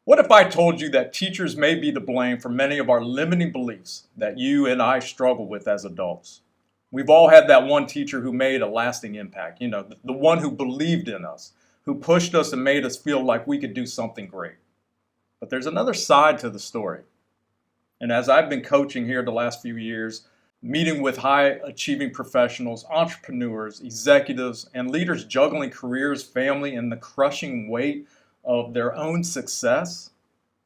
What if I told you that teachers may be to blame for many of our limiting beliefs that you and I struggle with as adults? We've all had that one teacher who made a lasting impact, the one who believed in us, who pushed us and made us feel like we could do something great. But there's another side to the story. And as I've been coaching here the last few years, meeting with high achieving professionals, entrepreneurs, executives, and leaders juggling careers, family, and the crushing weight of their own success,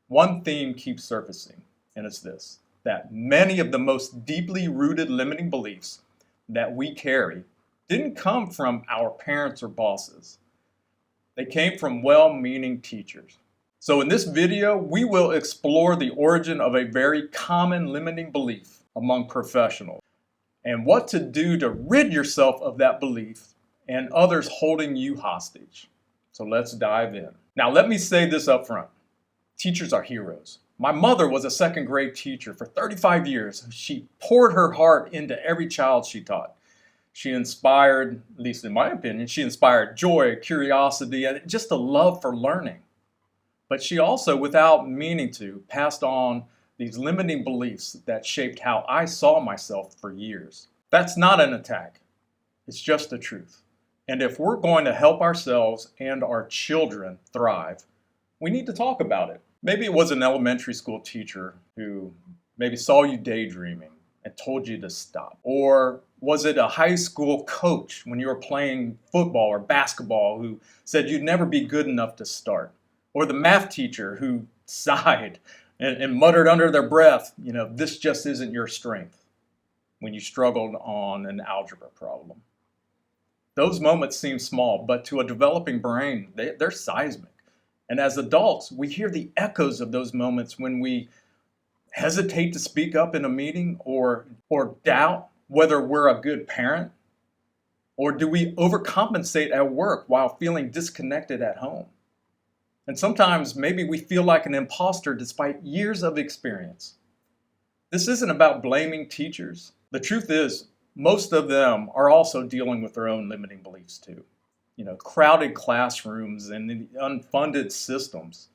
one theme keeps surfacing, and it's this: that many of the most deeply rooted limiting beliefs that we carry didn't come from our parents or bosses. They came from well-meaning teachers. So in this video, we will explore the origin of a very common limiting belief among professionals and what to do to rid yourself of that belief and others holding you hostage. So let's dive in. Now, let me say this up front. Teachers are heroes. My mother was a second grade teacher for 35 years. She poured her heart into every child she taught. She inspired, at least in my opinion, she inspired joy, curiosity, and just a love for learning. But she also, without meaning to, passed on these limiting beliefs that shaped how I saw myself for years. That's not an attack. It's just the truth. And if we're going to help ourselves and our children thrive, we need to talk about it. Maybe it was an elementary school teacher who maybe saw you daydreaming and told you to stop. Or was it a high school coach when you were playing football or basketball who said you'd never be good enough to start? Or the math teacher who sighed and muttered under their breath, this just isn't your strength, when you struggled on an algebra problem. Those moments seem small, but to a developing brain, they're seismic. And as adults, we hear the echoes of those moments when we hesitate to speak up in a meeting or doubt whether we're a good parent, or do we overcompensate at work while feeling disconnected at home? And sometimes maybe we feel like an imposter despite years of experience. This isn't about blaming teachers. The truth is, most of them are also dealing with their own limiting beliefs too. Crowded classrooms and the unfunded systems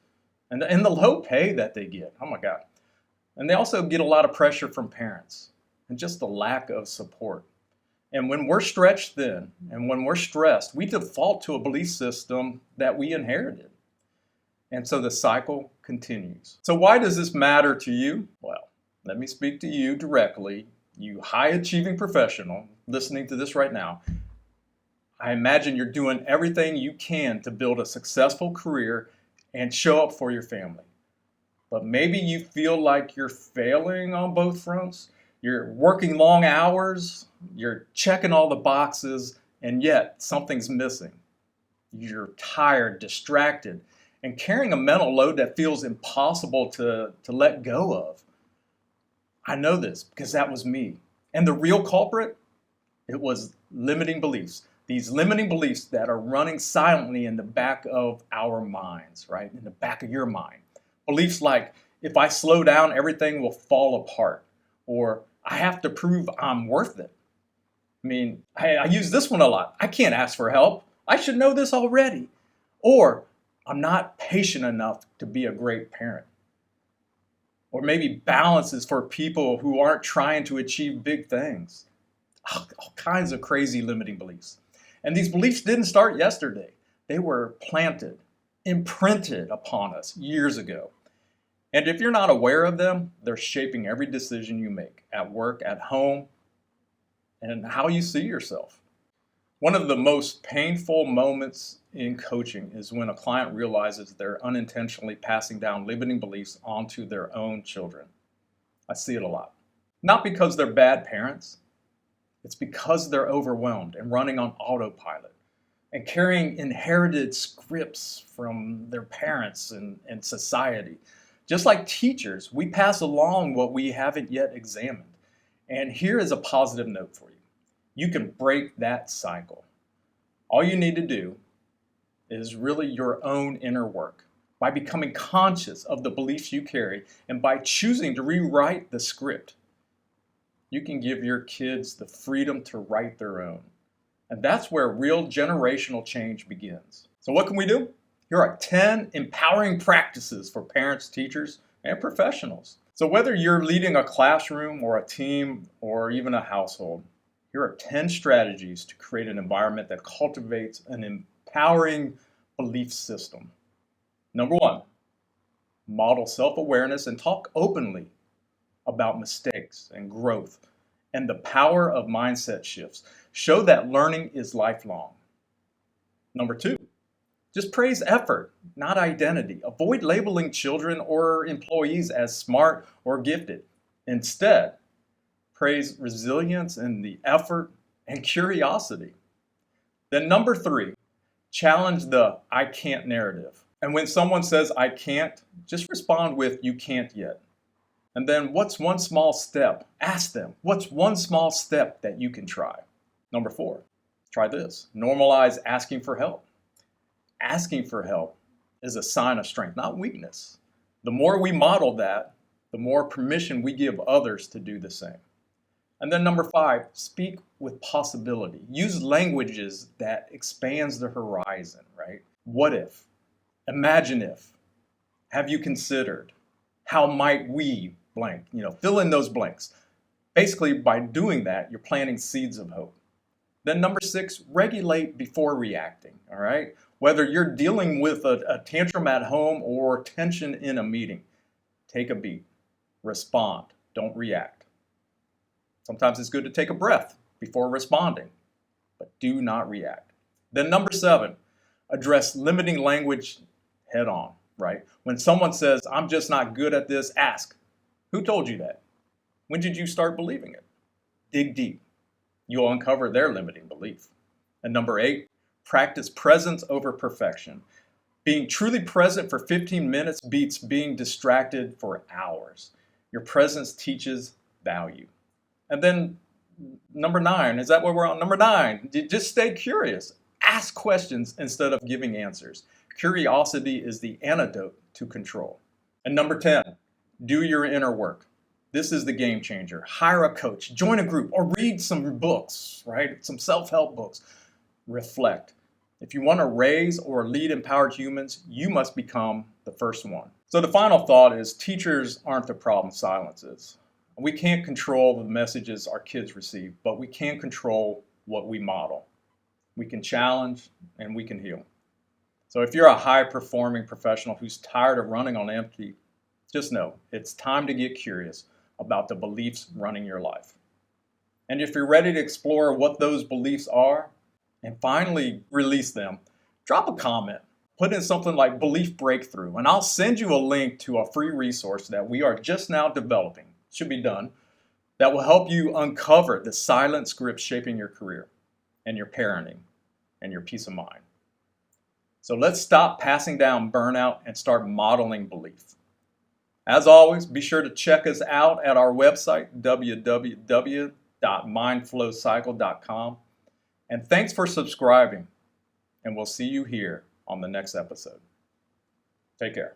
and the low pay that they get. Oh my God. And they also get a lot of pressure from parents and just the lack of support. And when we're stretched thin and when we're stressed, we default to a belief system that we inherited. And so the cycle continues. So why does this matter to you? Well, let me speak to you directly, you high-achieving professional listening to this right now. I imagine you're doing everything you can to build a successful career and show up for your family. But maybe you feel like you're failing on both fronts. You're working long hours, you're checking all the boxes, and yet something's missing. You're tired, distracted, and carrying a mental load that feels impossible to let go of. I know this because that was me. And the real culprit, it was limiting beliefs. These limiting beliefs that are running silently in the back of our minds, right? In the back of your mind. Beliefs like, if I slow down, everything will fall apart. Or, I have to prove I'm worth it. I use this one a lot. I can't ask for help. I should know this already. Or, I'm not patient enough to be a great parent. Or maybe balance is for people who aren't trying to achieve big things. All kinds of crazy limiting beliefs. And these beliefs didn't start yesterday. They were planted, imprinted upon us years ago. And if you're not aware of them, they're shaping every decision you make at work, at home, and how you see yourself. One of the most painful moments in coaching is when a client realizes they're unintentionally passing down limiting beliefs onto their own children. I see it a lot. Not because they're bad parents. It's because they're overwhelmed and running on autopilot and carrying inherited scripts from their parents and society. Just like teachers, we pass along what we haven't yet examined. And here is a positive note for you. You can break that cycle. All you need to do is really your own inner work by becoming conscious of the beliefs you carry and by choosing to rewrite the script. You can give your kids the freedom to write their own. And that's where real generational change begins. So what can we do? Here are 10 empowering practices for parents, teachers, and professionals. So whether you're leading a classroom or a team or even a household, here are 10 strategies to create an environment that cultivates an empowering belief system. Number 1, model self-awareness and talk openly about mistakes and growth and the power of mindset shifts. Show that learning is lifelong. Number 2, just praise effort, not identity. Avoid labeling children or employees as smart or gifted. Instead, praise resilience and the effort and curiosity. Then number 3, challenge the I can't narrative. And when someone says I can't, just respond with you can't yet. And then what's one small step? Ask them, what's one small step that you can try? Number 4, try this. Normalize asking for help. Asking for help is a sign of strength, not weakness. The more we model that, the more permission we give others to do the same. And then number 5, speak with possibility. Use languages that expands the horizon, right? What if? Imagine if. Have you considered? How might we blank? Fill in those blanks. Basically, by doing that, you're planting seeds of hope. Then number 6, regulate before reacting, all right? Whether you're dealing with a tantrum at home or tension in a meeting, take a beat, respond, don't react. Sometimes it's good to take a breath before responding, but do not react. Then number 7, address limiting language head on, right? When someone says, I'm just not good at this, ask, who told you that? When did you start believing it? Dig deep. You'll uncover their limiting belief. And number 8, practice presence over perfection. Being truly present for 15 minutes beats being distracted for hours. Your presence teaches value. And then number 9, is that where we're on? Number 9, just stay curious. Ask questions instead of giving answers. Curiosity is the antidote to control. And number 10, do your inner work. This is the game changer. Hire a coach, join a group, or read some books, right? Some self-help books. Reflect. If you want to raise or lead empowered humans, you must become the first one. So the final thought is teachers aren't the problem, silence is. We can't control the messages our kids receive, but we can control what we model. We can challenge and we can heal. So if you're a high-performing professional who's tired of running on empty, just know it's time to get curious about the beliefs running your life. And if you're ready to explore what those beliefs are and finally release them, drop a comment. Put in something like belief breakthrough, and I'll send you a link to a free resource that we are just now developing, should be done, that will help you uncover the silent scripts shaping your career and your parenting and your peace of mind. So let's stop passing down burnout and start modeling belief. As always, be sure to check us out at our website, www.mindflowcycle.com. And thanks for subscribing, and we'll see you here on the next episode. Take care.